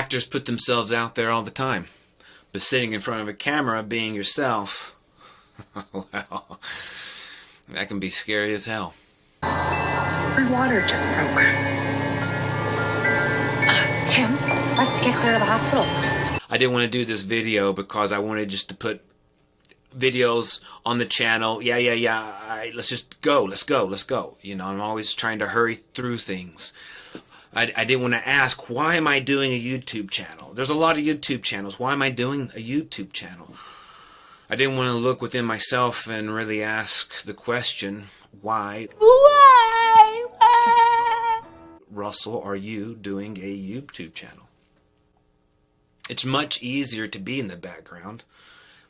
Actors put themselves out there all the time, but sitting in front of a camera being yourself, well, that can be scary as hell. My water just broke. Tim, let's get clear to the hospital. I didn't want to do this video because I wanted just to put videos on the channel. Let's just go. Let's go. You know, I'm always trying to hurry through things. I didn't want to ask, why am I doing a YouTube channel? There's a lot of YouTube channels. Why am I doing a YouTube channel? I didn't want to look within myself and really ask the question, why? Russell, are you doing a YouTube channel? It's much easier to be in the background.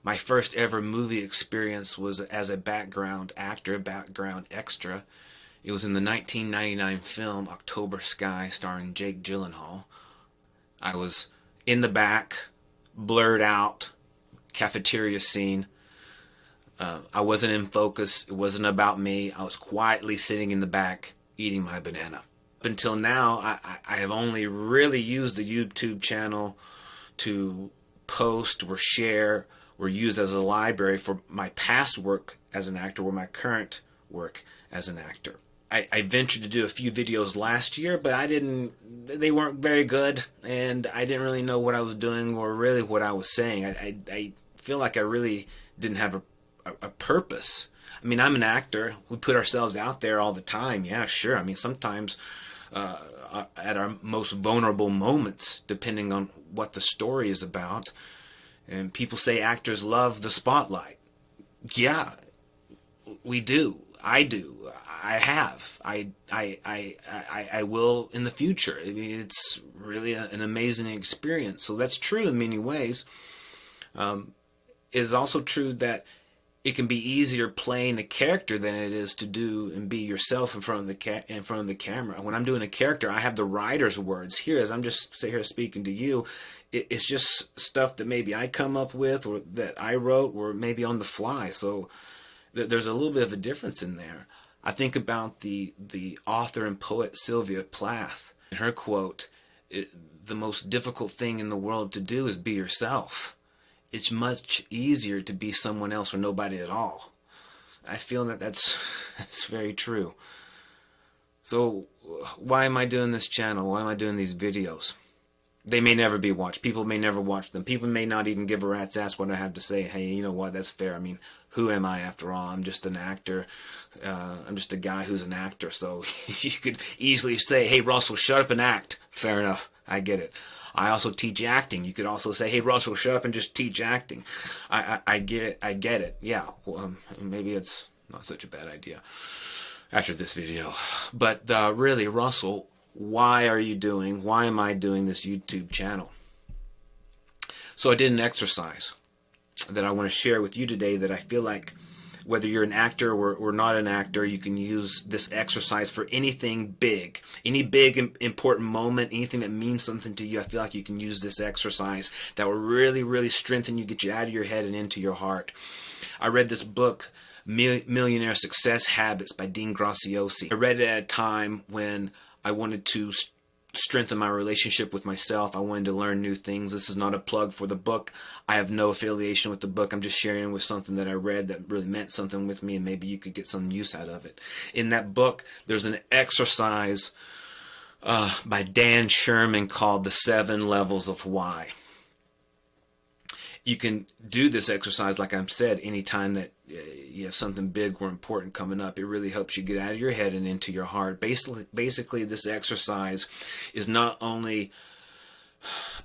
My first ever movie experience was as a background actor, background extra. It was in the 1999 film October Sky, starring Jake Gyllenhaal. I was in the back, blurred out, cafeteria scene. I wasn't in focus. It wasn't about me. I was quietly sitting in the back, eating my banana. Up until now, I have only really used the YouTube channel to post or share or use as a library for my past work as an actor or my current work as an actor. I ventured to do a few videos last year, but they weren't very good, and I didn't really know what I was doing or really what I was saying. I feel like I really didn't have a purpose. I mean, I'm an actor. We put ourselves out there all the time. Yeah, sure. I mean, sometimes at our most vulnerable moments, depending on what the story is about. And people say actors love the spotlight. Yeah, we do. I do. I have. I will in the future. I mean, it's really an amazing experience. So that's true in many ways. It is also true that it can be easier playing a character than it is to do and be yourself in front of the camera. When I'm doing a character, I have the writer's words here. As I'm just here speaking to you, it's just stuff that maybe I come up with or that I wrote or maybe on the fly. So there's a little bit of a difference in there. I think about the author and poet Sylvia Plath. In her quote, the most difficult thing in the world to do is be yourself. It's much easier to be someone else or nobody at all. I feel that that's very true. So why am I doing this channel? Why am I doing these videos? They may never be watched. People may never watch them. People may not even give a rat's ass what I have to say. Hey, you know what? That's fair. I mean, who am I after all? I'm just an actor. I'm just a guy who's an actor. So you could easily say, hey, Russell, shut up and act. Fair enough. I get it. I also teach acting. You could also say, hey, Russell, shut up and just teach acting. I get it. I get it. Yeah, well, maybe it's not such a bad idea after this video. But really, Russell, why am I doing this YouTube channel? So I did an exercise that I want to share with you today that I feel like whether you're an actor or not an actor, you can use this exercise for anything big. Any big, important moment, anything that means something to you, I feel like you can use this exercise that will really, really strengthen you, get you out of your head and into your heart. I read this book, Millionaire Success Habits by Dean Graziosi. I read it at a time when I wanted to strengthen my relationship with myself. I wanted to learn new things. This is not a plug for the book. I have no affiliation with the book. I'm just sharing with something that I read that really meant something with me, and maybe you could get some use out of it. In that book, there's an exercise by Dan Sherman called The 7 Levels of Why. You can do this exercise, like I said, anytime that you have something big or important coming up. It really helps you get out of your head and into your heart. Basically, this exercise is not only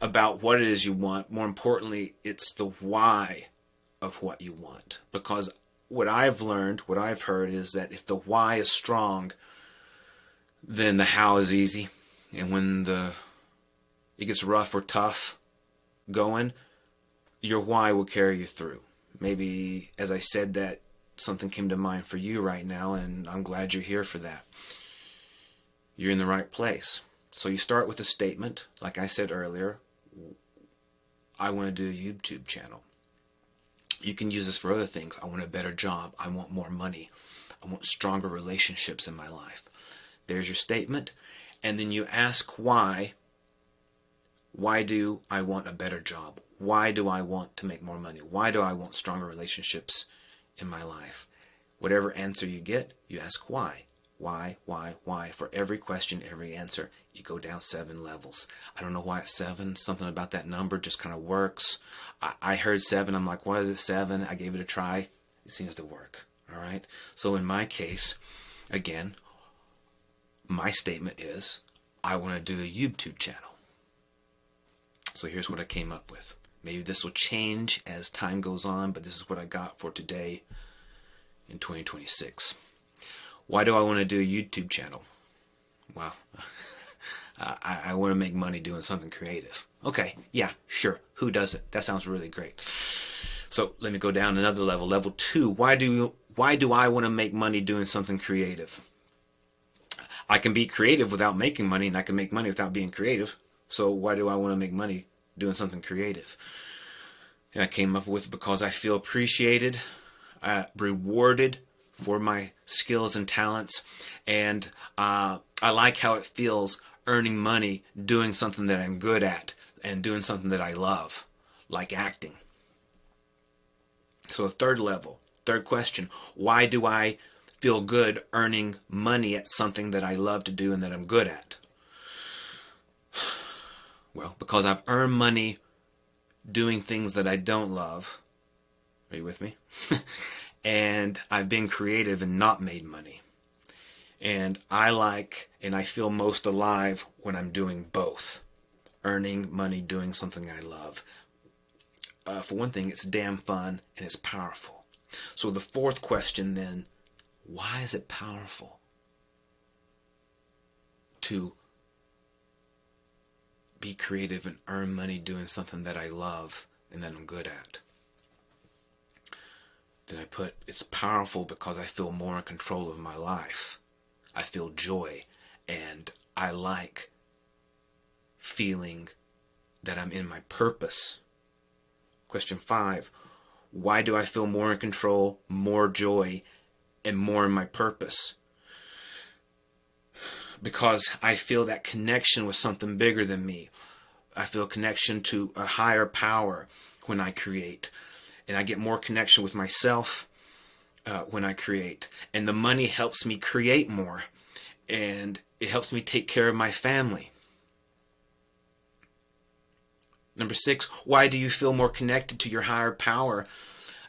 about what it is you want, more importantly, it's the why of what you want. Because what I've learned, what I've heard is that if the why is strong, then the how is easy. And when it gets rough or tough going, your why will carry you through. Maybe as I said that, something came to mind for you right now, and I'm glad you're here for that. You're in the right place. So you start with a statement, like I said earlier, I want to do a YouTube channel. You can use this for other things. I want a better job. I want more money. I want stronger relationships in my life. There's your statement. And then you ask why Why do I want a better job? Why do I want to make more money? Why do I want stronger relationships in my life? Whatever answer you get, you ask why. Why? For every question, every answer, you go down 7 levels. I don't know why it's 7. Something about that number just kind of works. I heard 7. I'm like, what is it, 7? I gave it a try. It seems to work. All right. So in my case, again, my statement is, I want to do a YouTube channel. So here's what I came up with. Maybe this will change as time goes on, but this is what I got for today in 2026. Why do I want to do a YouTube channel? Well, I want to make money doing something creative. Okay, yeah, sure. Who doesn't? That sounds really great. So let me go down another level. Level 2. Why do I want to make money doing something creative? I can be creative without making money, and I can make money without being creative. So why do I want to make money doing something creative? And I came up with because I feel appreciated, rewarded for my skills and talents, and I like how it feels earning money doing something that I'm good at and doing something that I love, like acting. So third level, third question, why do I feel good earning money at something that I love to do and that I'm good at? Well, because I've earned money doing things that I don't love. Are you with me? And I've been creative and not made money. And I like and I feel most alive when I'm doing both. Earning money doing something I love. For one thing, it's damn fun and it's powerful. So the fourth question then, why is it powerful to be creative and earn money doing something that I love and that I'm good at? Then I put, it's powerful because I feel more in control of my life. I feel joy, and I like feeling that I'm in my purpose. Question 5, why do I feel more in control, more joy, and more in my purpose? Because I feel that connection with something bigger than me. I feel connection to a higher power when I create. And I get more connection with myself when I create. And the money helps me create more. And it helps me take care of my family. Number 6, why do you feel more connected to your higher power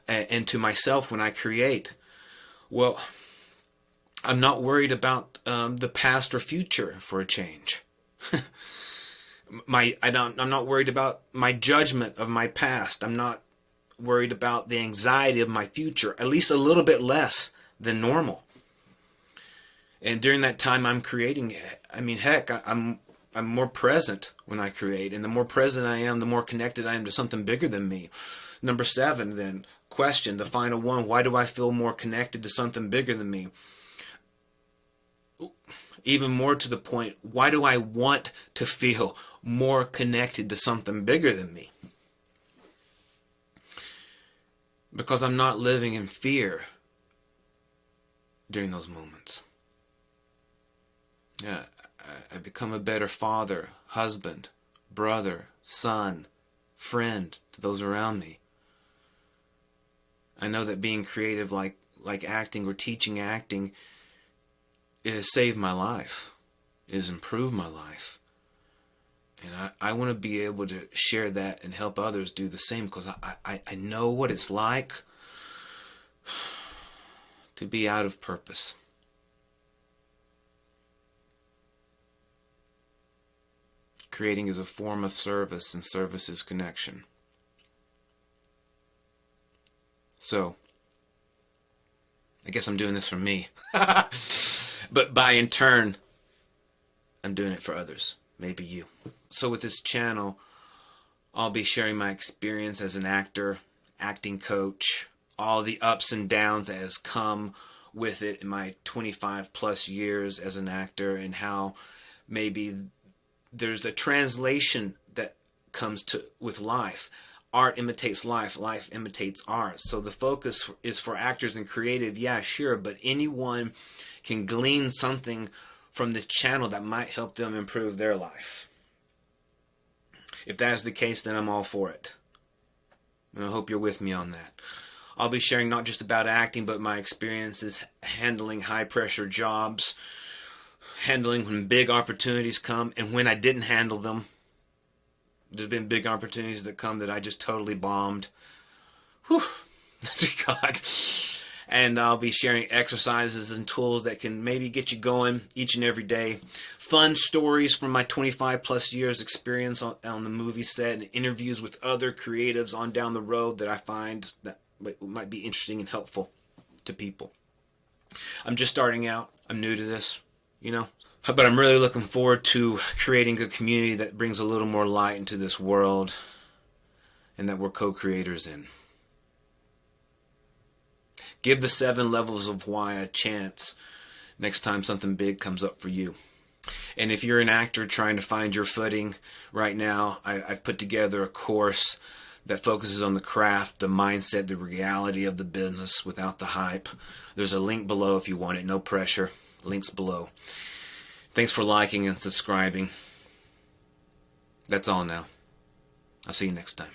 and to myself when I create? Well, I'm not worried about the past or future for a change. I'm not worried about my judgment of my past. I'm not worried about the anxiety of my future, at least a little bit less than normal. And during that time I'm creating, I mean, heck, I'm more present when I create. And the more present I am, the more connected I am to something bigger than me. Number 7, then, question, the final one, why do I feel more connected to something bigger than me? Even more to the point, why do I want to feel more connected to something bigger than me? Because I'm not living in fear during those moments. Yeah, I become a better father, husband, brother, son, friend to those around me. I know that being creative like acting or teaching acting, it has saved my life. It has improved my life. And I want to be able to share that and help others do the same, because I know what it's like to be out of purpose. Creating is a form of service, and service is connection. So, I guess I'm doing this for me. But by in turn, I'm doing it for others. Maybe you. So with this channel, I'll be sharing my experience as an actor, acting coach, all the ups and downs that has come with it in my 25 plus years as an actor, and how maybe there's a translation that comes to with life. Art imitates life, life imitates art. So the focus is for actors and creative, yeah, sure, but anyone can glean something from this channel that might help them improve their life. If that's the case, then I'm all for it. And I hope you're with me on that. I'll be sharing not just about acting, but my experiences handling high-pressure jobs, handling when big opportunities come, and when I didn't handle them. There's been big opportunities that come that I just totally bombed. Whew. God. And I'll be sharing exercises and tools that can maybe get you going each and every day. Fun stories from my 25 plus years experience on the movie set, and interviews with other creatives on down the road that I find that might be interesting and helpful to people. I'm just starting out. I'm new to this, But I'm really looking forward to creating a community that brings a little more light into this world and that we're co-creators in. Give the 7 levels of why a chance next time something big comes up for you. And if you're an actor trying to find your footing right now, I've put together a course that focuses on the craft, the mindset, the reality of the business without the hype. There's a link below if you want it. No pressure. Links below. Thanks for liking and subscribing. That's all now. I'll see you next time.